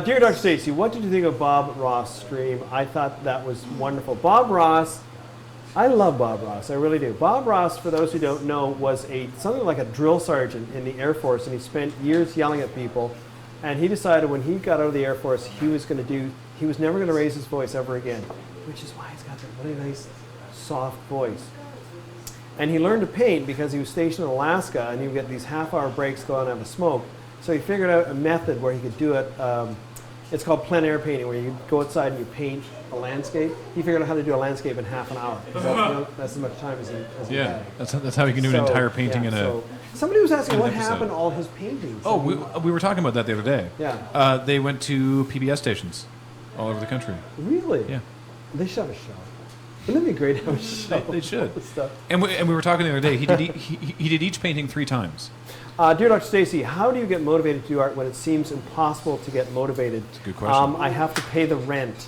Dear Dr. Stacy, what did you think of Bob Ross' stream? I thought that was wonderful. Bob Ross, I love Bob Ross, I really do. Bob Ross, for those who don't know, was something like a drill sergeant in the Air Force, and he spent years yelling at people. And he decided when he got out of the Air Force, he was never going to raise his voice ever again, which is why he's got that really nice, soft voice. And he learned to paint because he was stationed in Alaska, and he would get these half-hour breaks, go out and have a smoke. So he figured out a method where he could do it. It's called plein air painting, where you go outside and you paint a landscape. He figured out how to do a landscape in half an hour. That's as much time as he had. That's how you can do an entire painting in a. Somebody was asking what happened to all his paintings. Oh, we were talking about that the other day. Yeah. They went to PBS stations all over the country. Really? Yeah. They should have a show. Wouldn't it be great to have a show? They should. And we were talking the other day. He did each painting 3 times. Dear Dr. Stacy, how do you get motivated to do art when it seems impossible to get motivated? That's a good question. I have to pay the rent.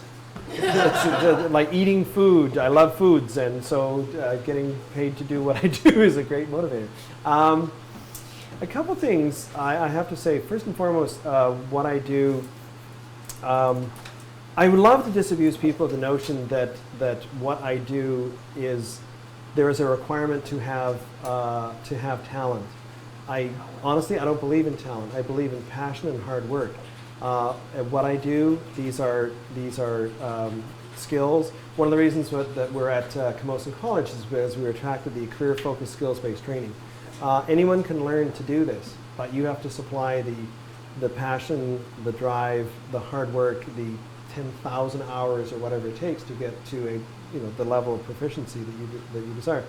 Like eating food. I love foods, and so getting paid to do what I do is a great motivator. A couple things I have to say. First and foremost, what I do, I would love to disabuse people of the notion that what I do is there is a requirement to have talent. Honestly, I don't believe in talent. I believe in passion and hard work. And what I do, these are skills. One of the reasons that we're at Camosun College is because we were attracted to the career-focused, skills-based training. Anyone can learn to do this, but you have to supply the passion, the drive, the hard work, the 10,000 hours or whatever it takes to get to the level of proficiency that you desire.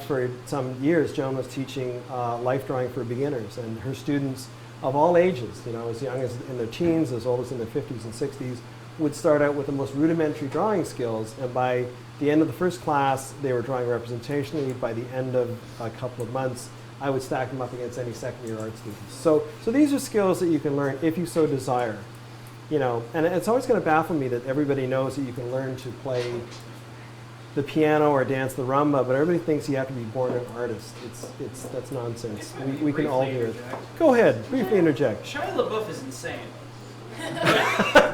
For some years, Joan was teaching life drawing for beginners, and her students of all ages, as young as in their teens, as old as in their 50s and 60s, would start out with the most rudimentary drawing skills, and by the end of the first class, they were drawing representationally. By the end of a couple of months, I would stack them up against any second-year art students. So these are skills that you can learn if you so desire. And it's always going to baffle me that everybody knows that you can learn to play the piano or dance the rumba, but everybody thinks you have to be born an artist. That's nonsense. We can all do it. Go ahead, briefly interject. Shia LaBeouf is insane.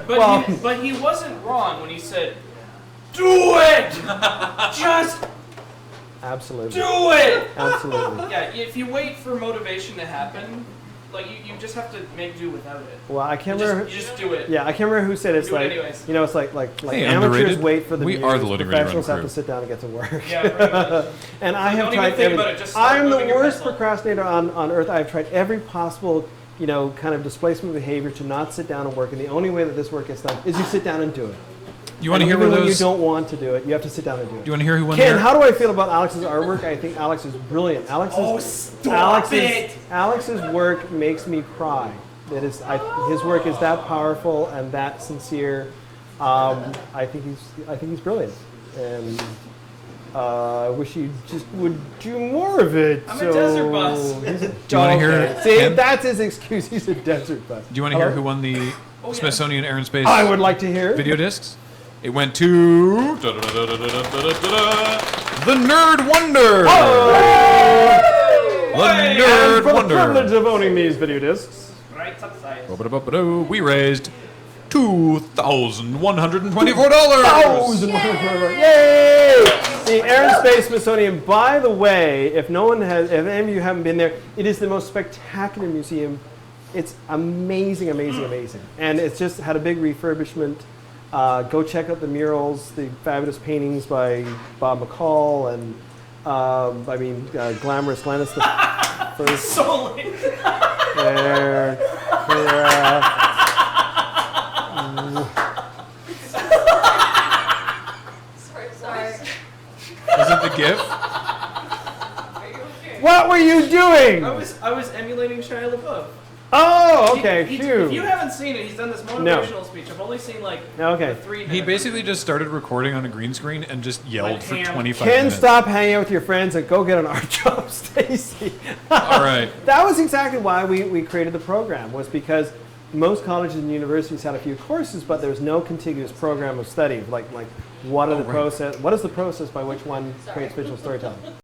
But he wasn't wrong when he said, "Do it! Just absolutely do it!" Absolutely. Yeah, if you wait for motivation to happen, like you just have to make do without it. Well, I can't remember. You just do it. Yeah, I can't remember who said it's do like. It anyways. It's like hey, amateurs underrated. wait for the We muse, are the Loading Ready professionals Run have crew. to sit down and get to work. Yeah, right. And I have don't tried even think about everything. it, just start I'm the moving your worst pencil. procrastinator on earth. I've tried every possible, kind of displacement behavior to not sit down and work, and the only way that this work gets done is you sit down and do it. You want to hear even where when those? you don't want to do it, you have to sit down and do it. Do you want to hear who won? Ken, how do I feel about Alex's artwork? I think Alex is brilliant. Alex's work makes me cry. His work is that powerful and that sincere. I think he's brilliant, and I wish he just would do more of it. I'm a desert bus. Do you want to hear? See, Ken? that's his excuse. He's a desert bus. Do you want to hear who won the Smithsonian Air and Space? I would like to hear video discs. It went to the Nerd Wonder. The and Nerd for the Wonder. privilege of owning these video discs. Right upside. We raised $2,124. Yay! The Air and Space Smithsonian. By the way, if any of you haven't been there, it is the most spectacular museum. It's amazing, amazing, amazing, and it's just had a big refurbishment. Go check out the murals, the fabulous paintings by Bob McCall, and Glamorous Glennis, the first. So late. There. Sorry. Is it the GIF? Are you okay? What were you doing? I was emulating Shia LaBeouf. Oh, okay. If Phew. you haven't seen it, he's done this motivational speech. I've only seen the 3 minutes. He basically just started recording on a green screen and just yelled for 25 Ken, minutes. stop hanging out with your friends and go get an art job, Stacy. All right. That was exactly why we created the program, was because most colleges and universities had a few courses, but there was no contiguous program of study. What is the process by which one creates visual storytelling?